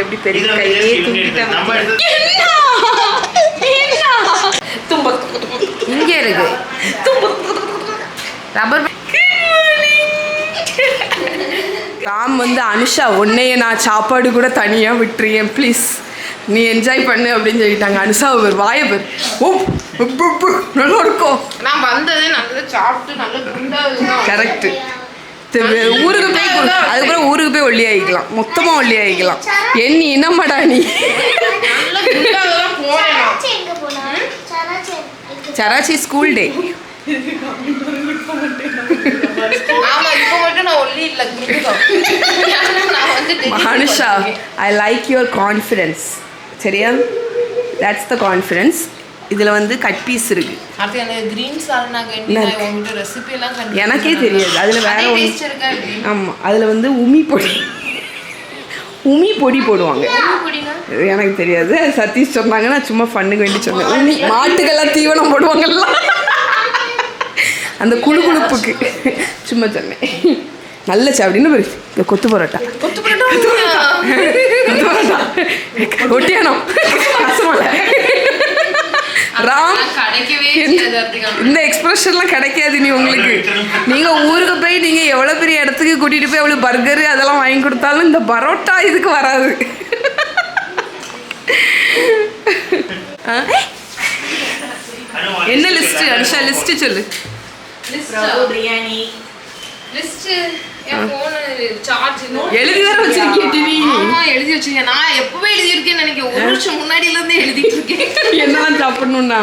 எப்படி பெரிய கையிலே தூக்கிட்டாங்க. இங்க இருக்கு ரப்பர். ராம் வந்து அனுஷா உன்னைய நான் சாப்பாடு கூட தனியாக விட்டுறேன் ப்ளீஸ், நீ என்ஜாய் பண்ணு அப்படின்னு சொல்லிட்டாங்க. அனுஷா ஒரு வாயபர் ஓ நல்லா இருக்கும். நான் வந்ததே நல்லா சாப்பிட்டு நல்லா குண்டாக. கரெக்டு. ஊருக்கு போய் அதுக்கப்புறம் ஊருக்கு போய் ஒல்லி ஆகிக்கலாம், மொத்தமாக ஒல்லி ஆகிக்கலாம். எண்ணி என்னமாடா நீ சராச்சி school day. Anusha I like your confidence. சரியா, தட்ஸ் த கான்ஃபிடென்ஸ். இதில் வந்து கட் பீஸ் இருக்கு. எனக்கே தெரியாது அதில் வேற ஒன்று. ஆமாம், அதில் வந்து உமி பொடி போடுவாங்க. எனக்கு தெரியாது, சதீஷ் சொன்னாங்க, நான் சும்மா ஃபண்ணுக்கு வேண்டி சொன்னேன். உமி மாட்டுக்கெல்லாம் தீவனம் போடுவாங்கல்ல, அந்த குழுப்புக்கு சும்மா சொன்னேன். நல்ல சாப்பிடின்னு போய் இந்த கொத்து பரோட்டா ஒட்டியானோ ராம், இந்த எக்ஸ்பிரஷன்லாம் கிடைக்காது நீ உங்களுக்கு. நீங்கள் ஊருக்கு போய் நீங்கள் எவ்வளோ பெரிய இடத்துக்கு கூட்டிகிட்டு போய் எவ்வளோ பர்கரு அதெல்லாம் வாங்கி கொடுத்தாலும் இந்த பரோட்டா இதுக்கு வராது. என்ன லிஸ்ட்டு அனுஷா? லிஸ்ட்டு சொல்லு. பிரியாணி எழுதி வேற வச்சிருக்கேன். ஆமா எழுதி வச்சிருக்கேன். நான் எப்பவே எழுதியிருக்கேன்னு நினைக்கிறேன். ஒரு வருஷம் முன்னாடியில இருந்தே எழுதிட்டு இருக்கேன் என்னெல்லாம் சாப்பிடணும்னா.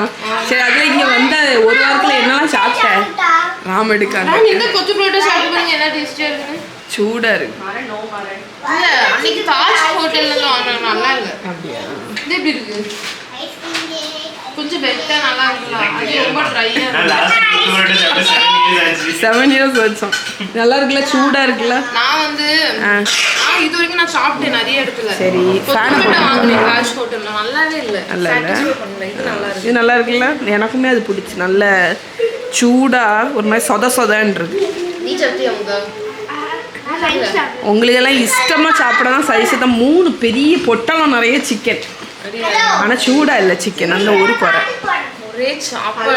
சரி, அதுல இங்க வந்த ஒரு வாரத்துல என்னெல்லாம் சாப்பிட்டேன் ராம் எடுக்காங்க. என்ன கொத்து பரோட்டா சாப்பிடுறீங்க? என்ன டேஸ்டியா இருக்கு? சூடா இருக்கு. இல்ல அன்னைக்கு தாஜ் ஹோட்டல்ல இருந்து வாங்குனாங்க, நல்லா இல்ல. அப்படியே இது எப்படி இருக்கு? கொஞ்சம் பெட்டா நல்லா இருக்குல்ல, அது ரொம்ப ட்ரையா இருக்கு. 7 years வச்சோம். நல்லா இருக்குல்ல, சூடா இருக்குல்ல. நான் வந்து இது வரைக்கும் நான் சாப்பிட்டேன் நிறைய இடத்துல. சரி, ஃபேன் வாங்குனேன் தாஜ் ஹோட்டல்ல, நல்லாவே இல்ல. நல்லா இல்ல, இது நல்லா இருக்கு. இது நல்லா இருக்குல்ல, எனக்குமே அது பிடிச்சி. நல்ல சூடா ஒரு மாதிரி சொதன்றது. நீ சத்தியா உங்களுக்கெல்லாம் இஷ்டமா சாப்பிடதான் சரிசதான். 3 பெரிய பொட்டலம் நிறைய சிக்கன், ஆனா சூடா இல்ல சிக்கன். அந்த ஒரு குறை ஒரே சாப்பாடு.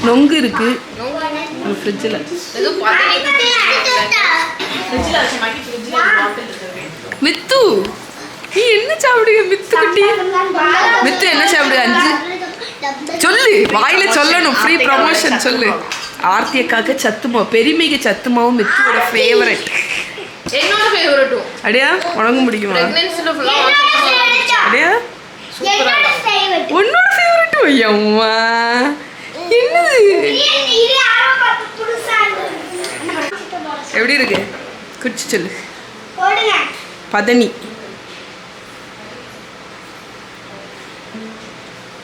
நொங்கு இருக்கு ஃப்ரிட்ஜில். மித்து நீ என்ன சாப்பிடுங்க? மித்து குட்டி, மித்து என்ன சாப்பிடுங்க? 5 சொல்லு, வாயில சொல்லணும். ஃப்ரீ ப்ரமோஷன் சொல்லு. ஆர்த்தியக்காக சத்துமாவு, பெருமைக்கு சத்துமாவும் மித்துவோட ஃபேவரட். என்னோட ஃபேவரட்டும். அடியா உனக்கும் பிடிக்குமா? அடியா உன்னோட ஃபேவரட்டும். ஐயம்மா என்னது எப்படி இருக்கு? குடிச்சு சொல்லு. பதனி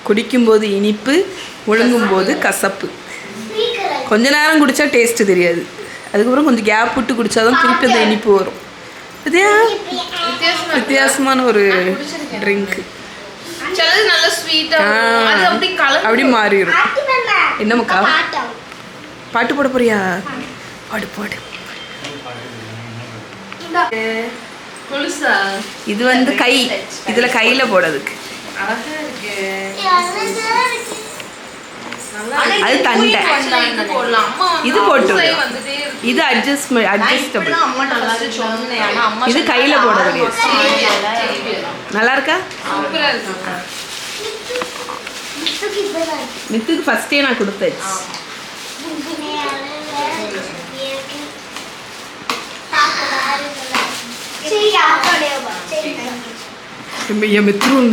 குடிக்கும்போது இனிப்பு, ஒழுங்கும்போது கசப்பு. கொஞ்ச நேரம் குடித்தா டேஸ்ட்டு தெரியாது, அதுக்கப்புறம் கொஞ்சம் கேப் விட்டு குடித்தாதான் திருப்பி அந்த இனிப்பு வரும். இதே வித்தியாசமான ஒரு ட்ரிங்க்கு. அப்படி மாறிடும். என்னமாக்கா பாட்டு போட போறியா? பாடு பாடு. இது வந்து கை, இதுல கையில போடுறதுக்கு. அது தண்டை. இது போட்டு இது அட்ஜஸ்டபிள். இது கையில போடுறது. நல்லா இருக்கா? மித்துக்கு ஃபர்ஸ்டே நான் கொடுத்தாச்சு.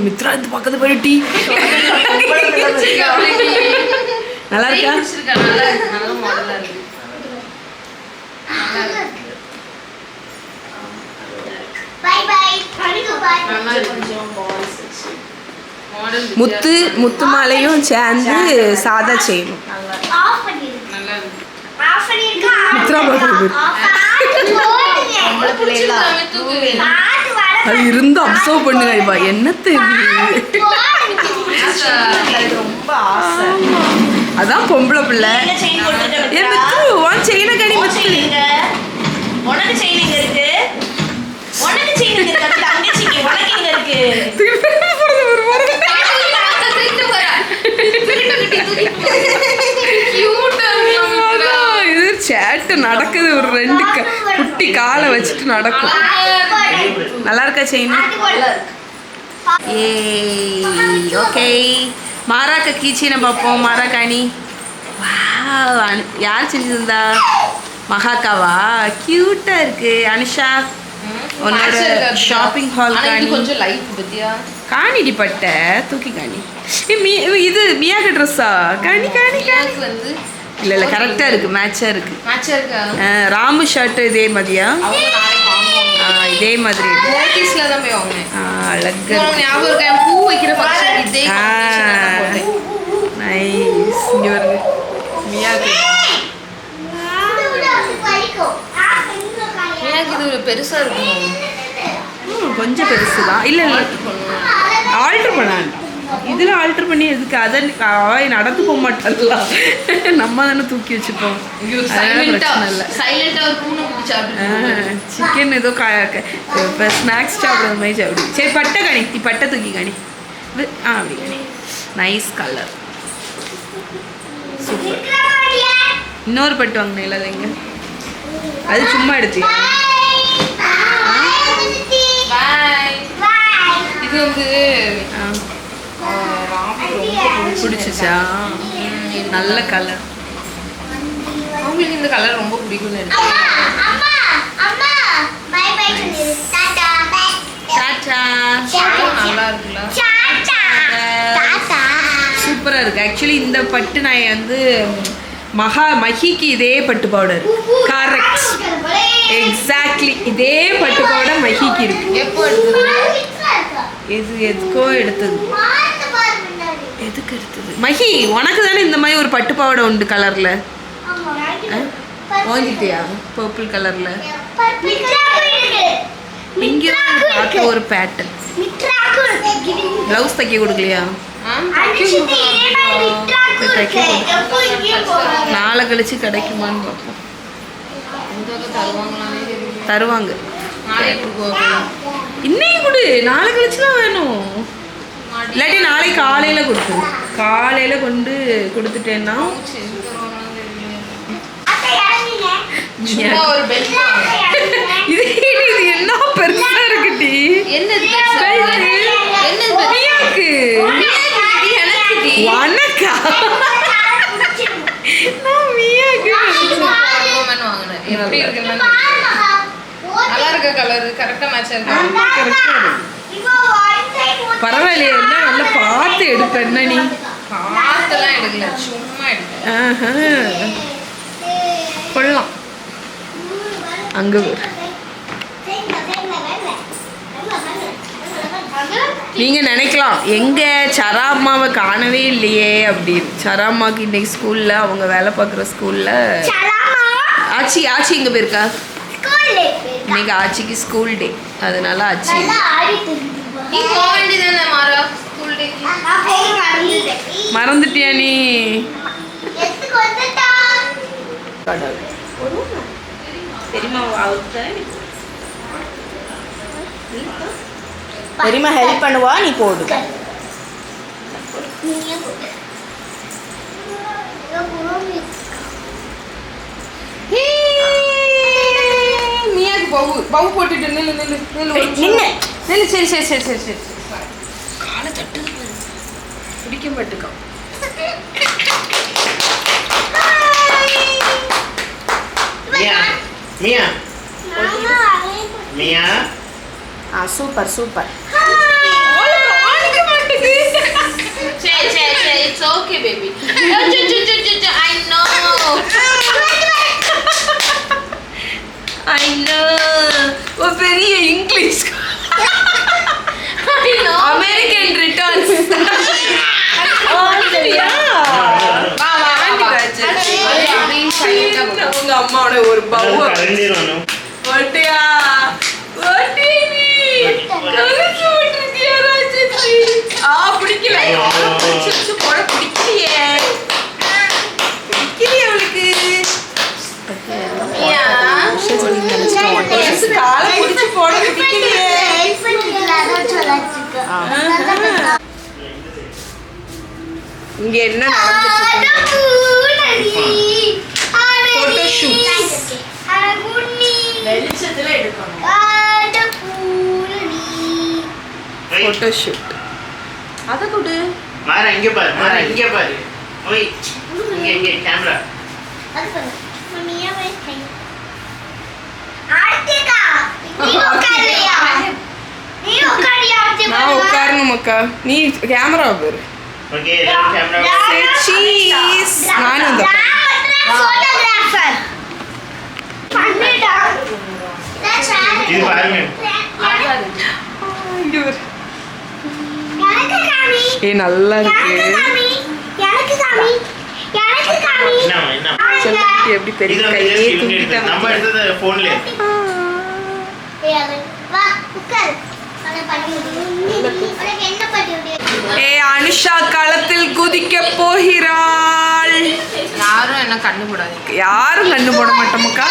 மித்ரா இந்த பக்கத்து போயிட்டி. நல்லா இருக்கா? முத்து மாலையும் சேர்ந்து சாதா செய்யணும். அது இருந்து அப்சர்வ் பண்ணுங்க. இப்ப என்ன தெரியுது? அதான் பொம்பளை பிள்ளை. செயின கடி கரெக்டா நடக்குது. ஒரு 2 குட்டி காலை வச்சுட்டு நடக்கும். நல்லா இருக்கா செயின்? ஏய் ஓகே. மாராக்க கீச்சீனை பார்ப்போம். மாராக்காணி யார் செஞ்சிருந்தா? மகாக்காவா? கியூட்டா இருக்கு. அனிஷா உன்னோட ஷாப்பிங் ஹால் காணி. கொஞ்சம் லைட் பத்தியா காணிடி பட்ட தூக்கி காணி. இது மியாக்கு ட்ரெஸ்ஸா? காணி காணி காணி வந்து இல்ல கரெக்டா இருக்கு. மேட்சா இருக்கு. ராமு ஷர்ட் இதே மாதிரியா? இதே மாதிரி தான் போய் வாங்கினேன். அழகா ஞாபகம் இருக்கா? பூ வைக்கிற ஃபங்க்ஷன் இதே நைஸ். இங்க வருது மியாக்கு. மியாக்கு இது பெருசா இருக்கும். கொஞ்சம் பெருசு தான். இல்லை ஆல்டர் பண்ணான். இதில் ஆல்டர் பண்ணி எதுக்கு? அதை நடந்து போக மாட்டல, நம்ம தானே தூக்கி வச்சுப்போம். சிக்கன் ஏதோ இப்போ ஸ்நாக்ஸ் சாப்பிட்ற மாதிரி சாப்பிடு. சரி பட்டை காணி. பட்டை தூக்கி காணி. அப்படி காணி. Nice colour. சூப்பர். இன்னொரு பட்டு வாங்கினேன். அது எங்க? அது சும்மா எடுத்து. இது வந்து பிடிச்சிச்சா? நல்ல கலர். அவங்களுக்கு இந்த கலர் ரொம்ப பிடிக்கும்னு நல்லா இருக்குல்ல? சூப்பரா இருக்கு. ஆக்சுவலி இந்த பட்டு நான் வந்து மஹிக்கு இதே பட்டு பவுடர். கரெக்ட், எக்ஸாக்ட்லி இதே பட்டு பவுடர் மஹிக்கு இருக்கு. எப்போ எடுத்தது? எதுக்கோ எடுத்தது. எதுக்கு எடுத்தது? மஹி உனக்கு தானே இந்த மாதிரி ஒரு பட்டு பாவாடை உண்டு கலர்ல. வாங்கிட்டியா? பர்பிள் கலர்ல. இங்க பார்க்க ஒரு பேட்டர்ன். பிளவுஸ் தைக்க கொடுக்கலையா? நாளை கழிச்சு கிடைக்குமான்னு பார்ப்போம். தருவாங்க. இன்னைக்கு கொடு, நாளை கழிச்சு தான் வேணும். இல்லாட்டி நாளை காலையில கொடுத்து, காலையில கொண்டு கொடுத்துட்டேன்னா இது என்ன பெருசா இருக்குடி? உனக்கா? நல்லா இருக்க கலர் கரெக்டா மேட்ச் இருக்கு. பரவாயில்லையே, எல்லாம் நல்லா பார்த்து எடுப்பேன். என்ன நீ பார்த்தெல்லாம் எடுக்கல, சும்மா எடுக்க. கொள்ளலாம். அங்க நீங்க நினைக்கலாம் எங்க சரா அம்மாவை காணவே இல்லையே அப்படின்னு. சரா அம்மாவுக்கு இன்னைக்கு ஸ்கூல்ல, அவங்க வேலை பார்க்குற ஸ்கூல்ல ஆச்சி எங்க போயிருக்கா? இன்னைக்கு ஆச்சிக்கு ஸ்கூல் டே, அதனால ஆச்சி மறந்துட்டியா நீ? பெரியமா ஹெல்ப் பண்ணுவா, நீ போடு. மியாக்கு பவு போட்டுட்டு நில்லு நில்லு நில்லு நில்லு நில்லு. சரி சரி சரி சரி சரி. காலை தட்டுது பிடிக்க மாட்டுக்கான். மியா மியா சூப்பர் சூப்பர். சரி சரி சரி, it's okay baby. I know I know. ஒரு பெரிய இங்கிலீஷ் அமெரிக்கன் ரிட்டர்ன்ஸ். உங்க அம்மாவோட ஒரு பவு ஒட்டியா ஒட்டி நீ கலச்சு விட்டுருக்கியா ராஜி? பிடிக்கல. போட பிடிக்கலையே, பிடிக்கலையே அவளுக்கு. காலை பிடிச்சு போட பிடிக்கலையே. இங்க என்ன நடந்துட்டு? Photo shoot. Photo shoot. அதை கொடு. மாறா இங்கே பாரு, மாறா இங்கே பாரு. ஓய் இங்கே கேமரா. அது பண்ணு. மம்மியா வெயிட் பண்ணு. ஆர்த்திகா நீ உட்காரியா? நீ உட்காரியா? நான் உட்காரணும் அக்கா. நீ கேமரா பாரு. Okay camera. சீஸ். நானும் இந்த ஃபோட்டோகிராஃபர். பண்ணிடா. இது பாருங்க. இங்க பாரு. எனக்கு காமி. ஏய் நல்லா இருக்கு. எனக்கு காமி. எனக்கு காமி. எனக்கு காமி. என்ன செல்லக்குட்டி எப்படி பெரிய இது கையே இவங்க தூக்கிட்டு எடுத்து நம்ம எடுத்தது ஃபோன்ல. வா உட்கார். அத பண்ணி உனக்கு என்ன பண்ணி ஏய் அனுஷா களத்தில் குதிக்க போகிறாள். யாரும் என்ன கண்டுபிடாதீங்க. யாரும் கண்டு போட மாட்டோமுக்கா.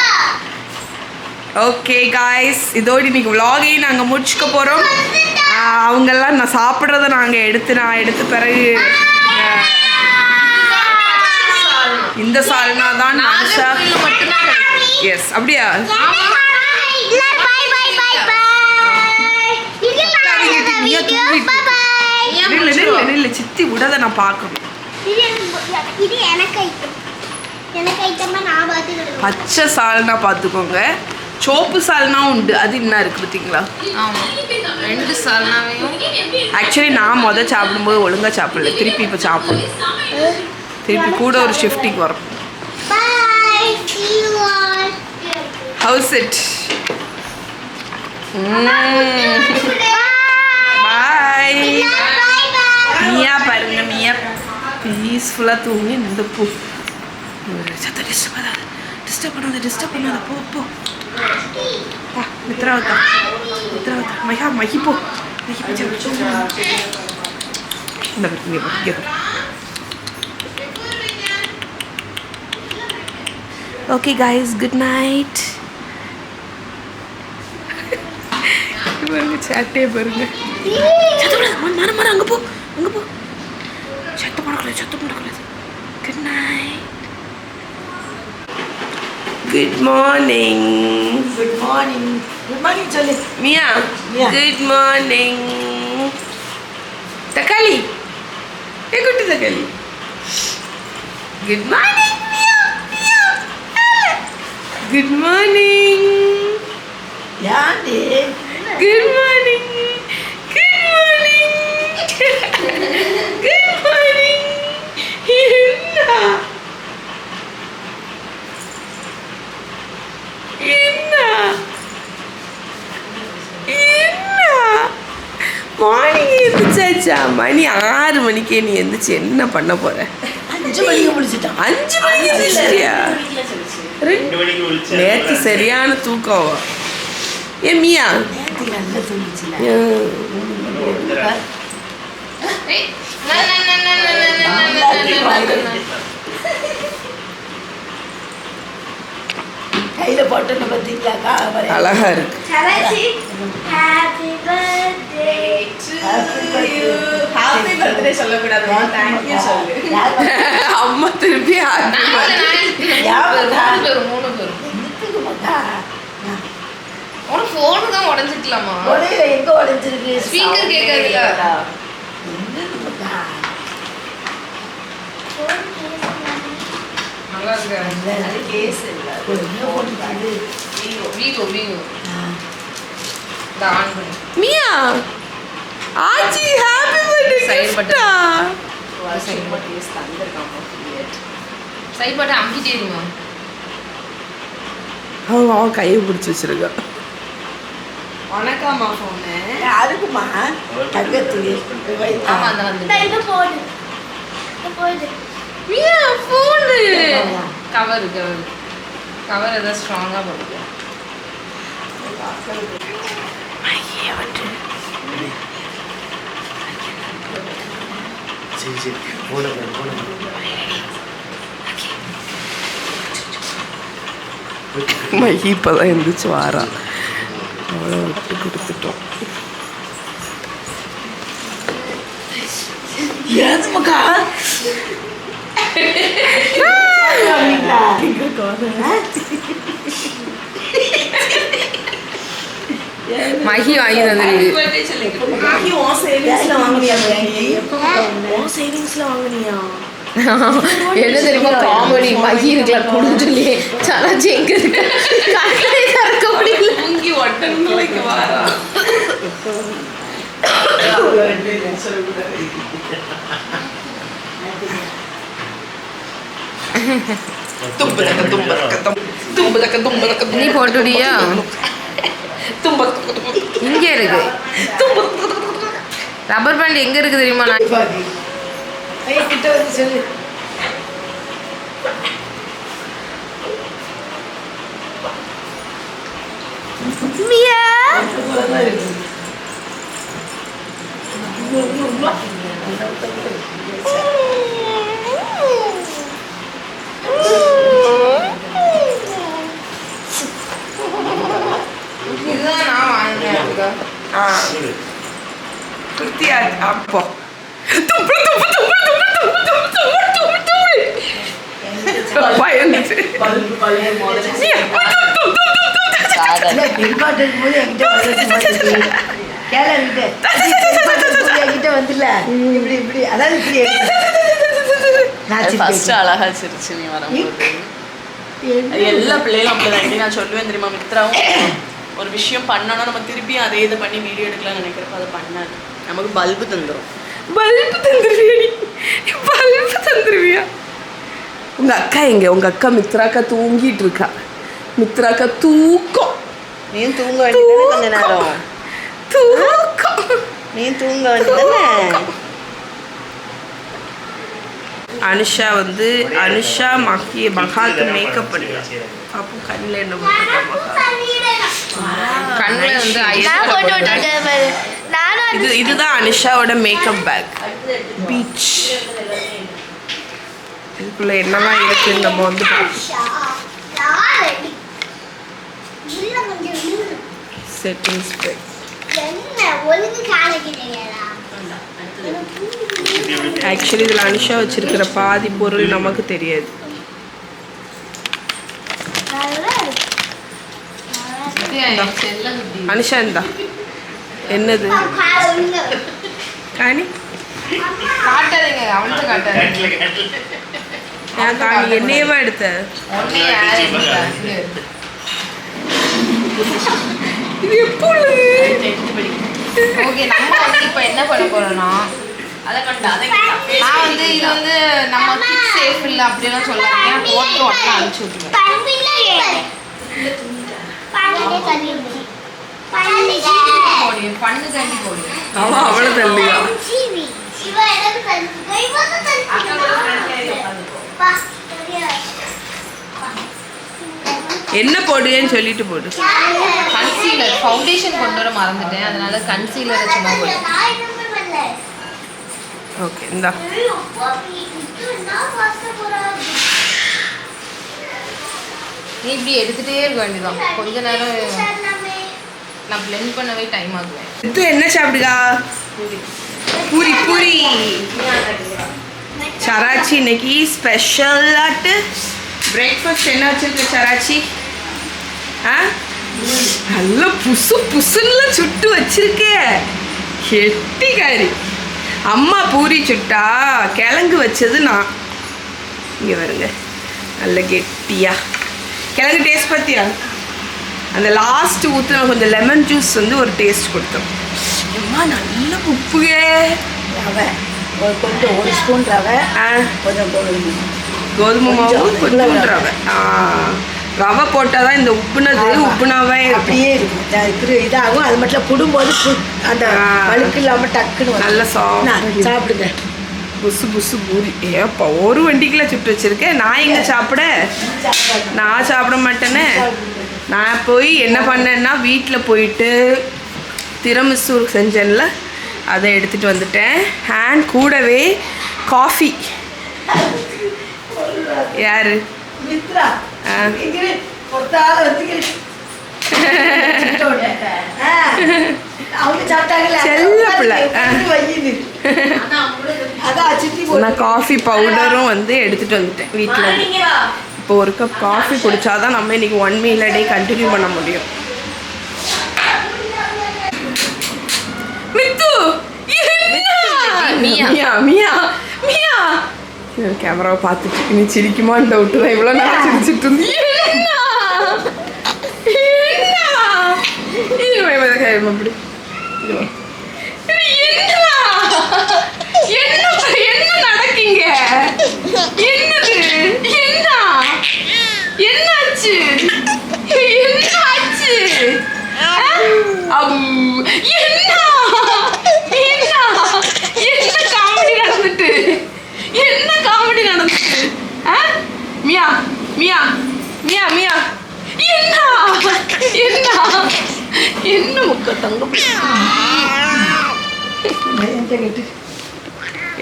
ஓகே காய்ஸ், இதோடு இன்னைக்கு vlog-ஐயும் நாங்கள் முடிச்சுக்க போகிறோம். அவங்கெல்லாம் நான் சாப்பிட்றத நாங்கள் எடுத்து பிறகு இந்த சால்னா தான் அனுஷா. எஸ் அப்படியா? இல்ல பை பை பை பை. இல்ல சித்தி விடாத நான் பார்க்கணும். இது எனக்கு ஐட்டம். எனக்கு ஐட்டமா நான் பாத்துக்கிடுவேன். பச்சை சால்னா பார்த்துக்கோங்க. சோப்பு சால்னா உண்டு, அது என்ன இருக்கு பார்த்தீங்களா? ஆமாம், 2 சால்னாவையும் ஆக்சுவலி நான் சாப்பிடும்போது ஒழுங்காக சாப்பிடல, திருப்பி இப்போ சாப்பிடணும். திருப்பி கூட ஒரு ஷிஃப்டிங் வரும். Bye. See you all. How's it? Bye. Bye bye. மியா பாருங்க, மியா பீஸ்ஃபுல்லாக தூங்கி இந்த பூ சத்த டிஸ்டர்ப் பண்ணாத போ போ. மித்ராவதா மகி போ. இந்த ஓகே காய்ஸ், குட் நைட். பாருங்க சேட்டே பாருங்க. மரம் அங்கே போ சத்தம் போடக்கூடாது. Good night. குட் மார்னிங் சொல்லு மியா. குட் மார்னிங் தக்காளி. குட்டி தக்காளி. குட் மார்னிங் மியா. Good morning. Good morning. Good morning. Morning எழுந்திரிச்சாச்சா? மணி 6 மணிக்கே நீ எழுந்திரிச்சு என்ன பண்ண போற? 5 மணிக்கு முடிச்சிட்டான். 5 மணிக்கு எழுந்திரிச்சியா? 2 மணிக்கு விழிச்சேன். நேற்று சரியான தூக்கம். ஏ மியா நேத்து நல்லா தூங்கிச்சுல. கையில போட்டோன்னு பார்த்தீங்களாக்கா? அழகா இருக்கு. Happy birthday to you. Happy birthday சொல்லக்கூடாது, தேங்க்யூ சொல்லு. அம்மா திருப்பி ஹாப்பி உனக்கு ஃபோனு தான் உடஞ்சிக்கலாமா? எங்க உடஞ்சிருக்கு? ஸ்பீக்கர் கேட்காதுல்ல. நல்லா இருக்கு. கேஸ் இல்ல. வீவோ இந்த ஆன் பண்ணு. மியா ஆச்சி ஹாப்பி பர்த்டே Side சைடுடா. சைட் பட்டு அம்பிட்டே இருமா. அவன் கையை பிடிச்சி வச்சிருக்கா. வணக்கம்மா ஃபோனு. யாருக்குமா? தங்கத்துக்கு. ஆமா அந்த வந்து இது போடு. இது போடு. மியா ஃபோனு கவர் ஏதாவது ஸ்ட்ராங்கா போடுங்க. சரி போடுங்க. மகி இப்போதான் எழுந்திரிச்சு வாரா. அவ்வளோ விட்டு கொடுத்துட்டோம். ஏதுமாக்கா? மகி வாங்கி தந்துருக்கு. என்ன தெரியுமா காமெடி, மகி இருக்கலாம் குடிஞ்சுலே சராச்சி எங்க இருக்கு திறக்க முடியல. நீ போட்டுடியா? இங்க இருக்கு ரப்பர் பேண்ட். எங்க இருக்கு தெரியுமா? நான் கிட்ட வந்து சொல்லு. இதுதான் நான் வாங்கினேன். அப்போ வந்துல இப்படி இப்படி அதாவது இப்படி அழகா சிரிச்சு நீ வரும்போது எல்லா பிள்ளைகளும் அப்படிதான். நான் சொல்லுவேன் தெரியுமா, மித்ராவும் ஒரு விஷயம் பண்ணணும் நம்ம திருப்பி அதே இதை பண்ணி வீடியோ எடுக்கலாம்னு நினைக்கிறப்ப அதை பண்ணாது. நமக்கு பல்பு தந்துடும். பல்பு தந்துருவியா? உங்க அக்கா எங்க? உங்க அக்கா மித்ராக்கா தூங்கிட்டு இருக்கா. மித்ராக்கா தூக்கம். நீ தூங்க வேண்டியதானே கொஞ்ச நேரம். தூக்கம். நீ தூங்க வேண்டியதானே. அனுஷா வந்து மகாக்கு மேக்கப் பண்ணுவா. பாப்போம் கண்ணில் என்ன கண்ணில் வந்து இதுதான் அனுஷாவோட மேக்கப் பேக். பீச் இதுக்குள்ள என்னெல்லாம் இருக்குன்னு நம்ம வந்து செட்டிங் ஸ்ப்ரே. ஆக்சுவலி இதில் அனுஷா வச்சிருக்கிற பாதி பொருள் நமக்கு தெரியாது. அனுஷா இருந்தா என்னது காணி காட்டாதீங்க, அவனுக்கு காட்டாதீங்க. ஏன் காணி என்னையவா எடுத்த? இது எப்போ ஓகே, நம்ம வந்து இப்போ என்ன பண்ண போறோம்னா, நான் வந்து இது வந்து நம்ம கிட்ஸ் சேஃப் இல்லை அப்படியெல்லாம் சொல்லாதீங்க. போட்டு உடனே அனுப்பிச்சு விட்டுருவேன். பண்ணு தண்ணி போடு. அவ்வளோ தள்ளியா? என்ன போடுன்னு சொல்லிட்டு போடு. கன்சீலர், ஃபவுண்டேஷன் கொண்டு வர மறந்துட்டேன், அதனால கன்சீலரை சும்மா போடு. ஓகே இந்தா. நீ இப்படி எடுத்துகிட்டே இருக்க வேண்டியதான். கொஞ்ச நேரம் நான் பிளெண்ட் பண்ணவே டைம் ஆகுவேன். இது என்ன சாப்பிடுதா? பூரி பூரி. சராச்சி இன்னைக்கு ஸ்பெஷலாட்டு பிரேக்ஃபாஸ்ட் என்ன வச்சிருக்க சராச்சி? ஆ நல்லா புசு புசுன்னு சுட்டு வச்சிருக்க. கெட்டிக்காரி. அம்மா பூரி சுட்டா கிழங்கு வச்சது நான். இங்கே வருங்க, நல்ல கெட்டியா கிழங்கு. டேஸ்ட் பார்த்தியா? அந்த லாஸ்ட் ஊற்றுன கொஞ்சம் லெமன் ஜூஸ் வந்து ஒரு டேஸ்ட் கொடுத்தோம். அம்மா நல்ல உப்புக. ரவை கொஞ்சம், ஒரு ஸ்பூன் ரவை, கொஞ்சம் கோதுமை மாவு, கொஞ்சம் ரவை. ரவை போட்டால் தான் இந்த உப்புனது உப்புனாவே அப்படியே இருக்கும். இதாகும். அது மட்டும் புடும்போது அந்த வழுக்கு இல்லாமல் டக்குன்னு நல்லா சாப்பிடுங்க. புசு புசு பூரி. ஏப்பா ஒரு வண்டிக்குள்ள சுட்டு வச்சிருக்கேன். நான் எங்கே சாப்பிட? நான் சாப்பிட மாட்டேனே. நான் போய் என்ன பண்ணேன்னா, வீட்டில் போயிட்டு திரமிசு செஞ்சேன்ல, அதை எடுத்துகிட்டு வந்துட்டேன். ஹேண்ட் கூடவே காஃபி. யாரு? மித்ரா. செல்ல பிள்ளை. நான் காஃபி பவுடரும் வந்து எடுத்துகிட்டு வந்துட்டேன் வீட்டில். இப்போ ஒரு கப் காஃபி குடித்தாதான் நம்ம இன்னைக்கு 1 மீல் டே கண்டினியூ பண்ண முடியும். மியா மியா மியா மியா கேமராவை பார்த்துட்டு நீ சிரிக்குமான்னு டவுட்டு தான் இவ்வளோ நேரம் சிரிச்சிட்டு இருந்து என்ன அப்படி என்ன நடக்கீங்க என்னது என்னாச்சு என்ன காமெடி நடந்துட்டு மியா மியா மியா மியா என்ன முக்க தங்க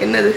என்னது